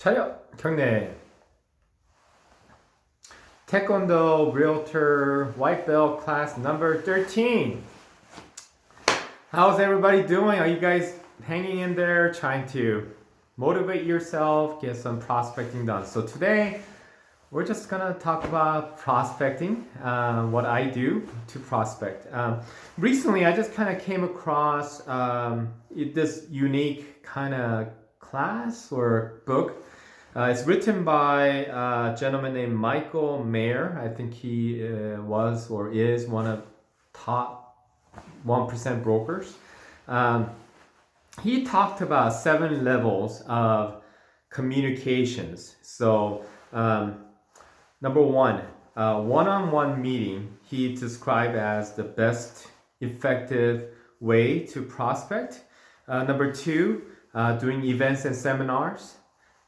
차려 경례 Taekwondo Realtor White Belt class number 13. How's everybody doing? Are you guys hanging in there, trying to motivate yourself, get some prospecting done? So today we're just gonna talk about prospecting, what I do to prospect. Recently I just kind of came across this unique kind of class or book. It's written by a gentleman named Michael Mayer. I think he was or is one of top 1% brokers. He talked about 7 levels of communications. So number 1, one-on-one meeting, he described as the best effective way to prospect. Number 2, doing events and seminars.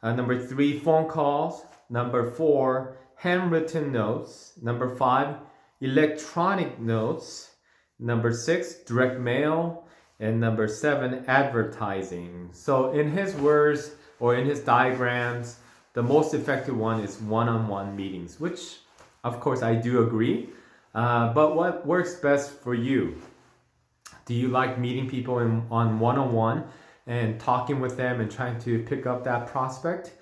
Number 3, phone calls. Number 4, handwritten notes. Number 5, electronic notes. Number 6, direct mail. And number 7, advertising. So in his words or in his diagrams, the most effective one is one-on-one meetings, which of course I do agree. But what works best for you? Do you like meeting people on one-on-one and talking with them and trying to pick up that prospect?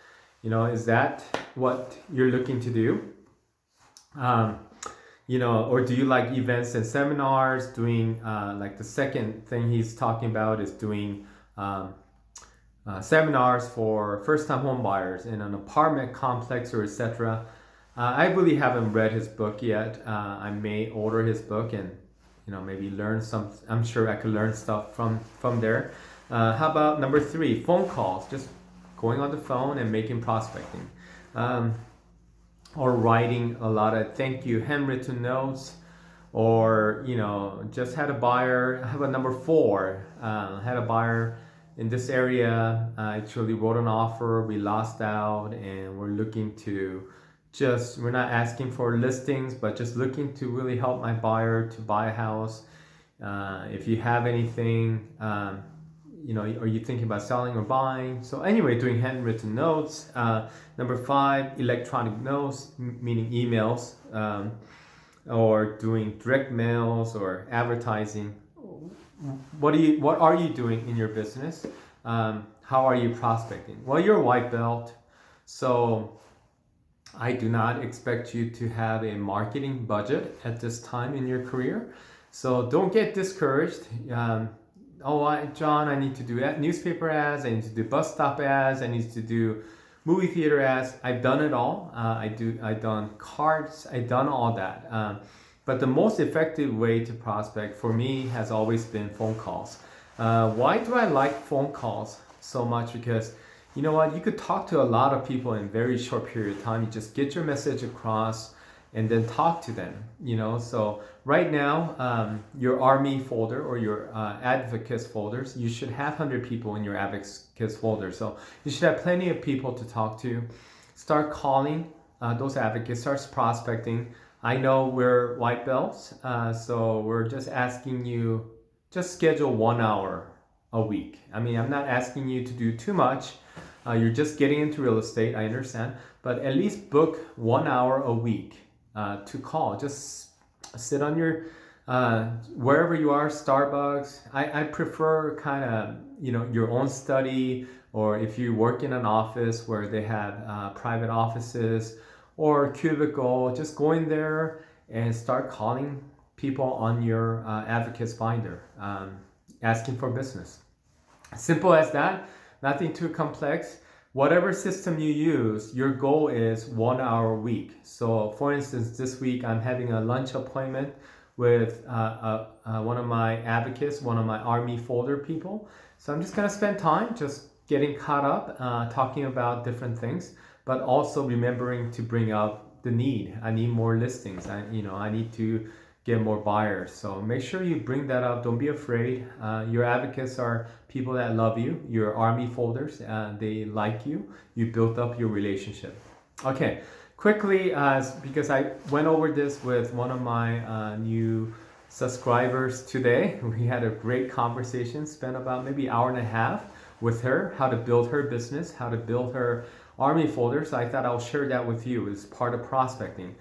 Is that what you're looking to do? Or do you like events and seminars, doing like the second thing he's talking about is doing seminars for first-time home buyers in an apartment complex or etc. I really haven't read his book yet. I may order his book and maybe learn some. I'm sure I could learn stuff from there. How about number 3, phone calls? Just going on the phone and making prospecting. Or writing a lot of thank you handwritten notes, or just had a buyer. How about number 4? Had a buyer in this area, actually wrote an offer, we lost out, and we're looking to we're not asking for listings, but just looking to really help my buyer to buy a house. If you have anything, are you thinking about selling or buying? So anyway, doing handwritten notes. Number 5, electronic notes, meaning emails, or doing direct mails or advertising. What are you doing in your business? How are you prospecting? Well, you're a white belt, so I do not expect you to have a marketing budget at this time in your career. So don't get discouraged. John, I need to do newspaper ads, I need to do bus stop ads, I need to do movie theater ads. I've done it all. I've done cards, I've done all that. But the most effective way to prospect for me has always been phone calls. Why do I like phone calls so much? Because you know what? You could talk to a lot of people in a very short period of time. You just get your message across and then talk to them, So right now, your Army folder or your advocates folders, you should have 100 people in your advocates folder. So you should have plenty of people to talk to. Start calling those advocates, start prospecting. I know we're white belts, so we're just asking you, just schedule 1 hour a week. I'm not asking you to do too much. You're just getting into real estate, I understand, but at least book 1 hour a week to call. Just sit on your wherever you are, Starbucks. I prefer kind of your own study, or if you work in an office where they have private offices or cubicle, just go in there and start calling people on your advocates binder, asking for business. Simple as that, nothing too complex. Whatever system you use, your goal is 1 hour a week. So for instance, this week I'm having a lunch appointment with one of my advocates, one of my Army folder people. So I'm just gonna spend time just getting caught up, talking about different things, but also remembering to bring up the need. I need more listings. I need to get more buyers. So make sure you bring that up. Don't be afraid. Your advocates are people that love you. Your Army folders, they like you. You built up your relationship. Okay, quickly, because I went over this with one of my new subscribers today. We had a great conversation, spent about maybe 1.5 hours with her, how to build her business, how to build her Army folder, so I thought I'll share that with you as part of prospecting.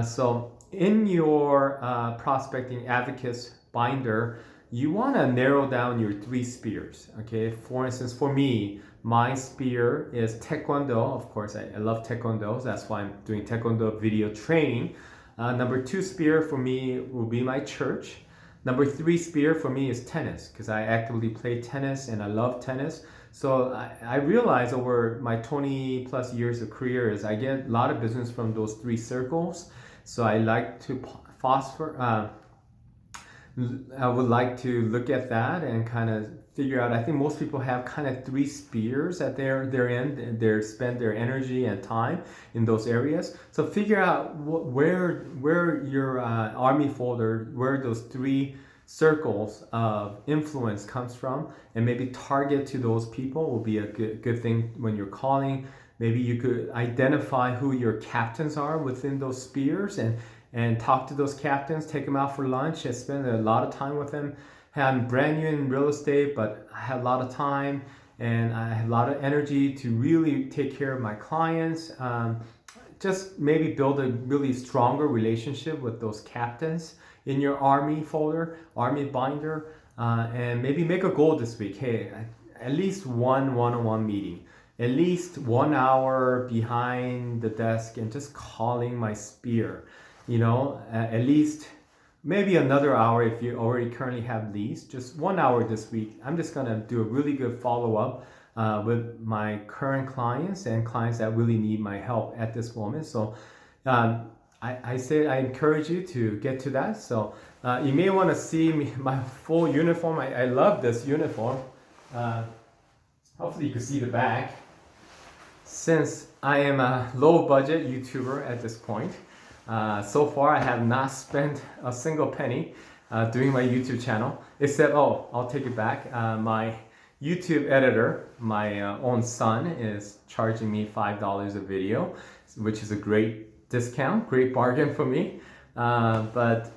So in your prospecting advocates binder, you want to narrow down your 3 spears. Okay, for instance, for me, my spear is Taekwondo. Of course, I love Taekwondo, so that's why I'm doing Taekwondo video training. Number 2 spear for me will be my church. Number 3 spear for me is tennis, because I actively play tennis and I love tennis. So I realized over my 20 plus years of career is I get a lot of business from those 3 circles. So I like to I would like to look at that and kind of figure out. I think most people have kind of 3 spears that they're in, and they spend their energy and time in those areas. So figure out where your Army folder, where those 3 circles of influence comes from, and maybe target to those people will be a good thing when you're calling. Maybe you could identify who your captains are within those spears and talk to those captains, take them out for lunch and spend a lot of time with them. I'm brand new in real estate, but I have a lot of time and I have a lot of energy to really take care of my clients. Just maybe build a really stronger relationship with those captains in your Army folder, Army binder, and maybe make a goal this week. Hey, at least one-on-one meeting, at least 1 hour behind the desk and just calling my spear. At least maybe another hour if you already currently have leads. Just 1 hour this week. I'm just gonna do a really good follow-up with my current clients and clients that really need my help at this moment. So I encourage you to get to that. So you may want to see my full uniform. I love this uniform. Hopefully you can see the back. Since I am a low budget YouTuber at this point, so far I have not spent a single penny doing my YouTube channel, except, I'll take it back. My YouTube editor, my own son, is charging me $5 a video, which is a great discount, great bargain for me. But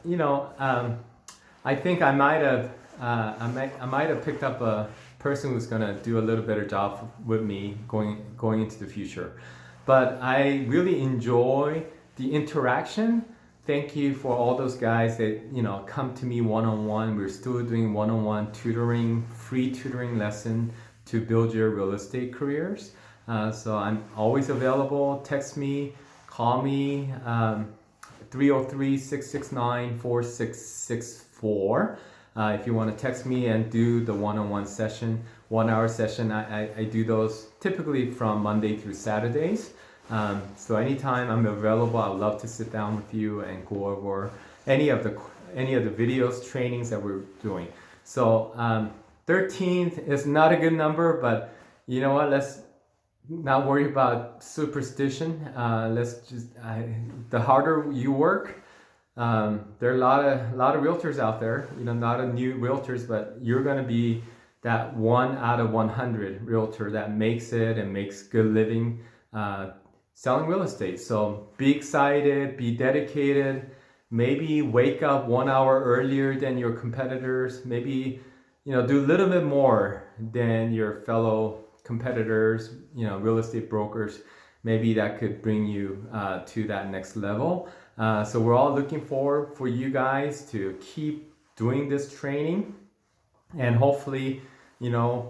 I think I might have picked up a person who's gonna do a little better job with me going into the future. But I really enjoy the interaction. Thank you for all those guys that come to me one-on-one. We're still doing one-on-one tutoring, free tutoring lesson to build your real estate careers. So I'm always available. Text me, call me, 303-669-4664. If you want to text me and do the one-on-one session, 1 hour session, I do those typically from Monday through Saturdays. So anytime I'm available, I'd love to sit down with you and go over any of the videos, trainings that we're doing. So 13th is not a good number, but you know what? Let's not worry about superstition. The harder you work, there are a lot of realtors out there. Not a new realtors, but you're gonna be that 1 out of 100 realtor that makes it and makes good living selling real estate. So be excited, be dedicated, maybe wake up 1 hour earlier than your competitors, maybe do a little bit more than your fellow competitors, real estate brokers. Maybe that could bring you to that next level. So we're all looking forward for you guys to keep doing this training, and hopefully,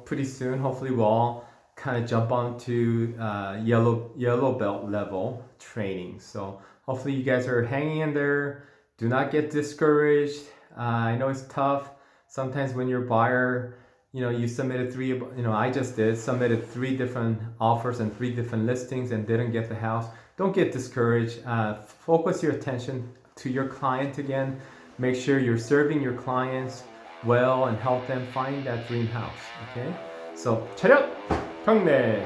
pretty soon, hopefully we'll all kind of jump onto yellow belt level training. So hopefully you guys are hanging in there. Do not get discouraged. I know it's tough sometimes when you're a buyer. You submitted submitted 3 different offers and 3 different listings and didn't get the house. Don't get discouraged. Focus your attention to your client again. Make sure you're serving your clients well and help them find that dream house. Okay? So 차렷 경례.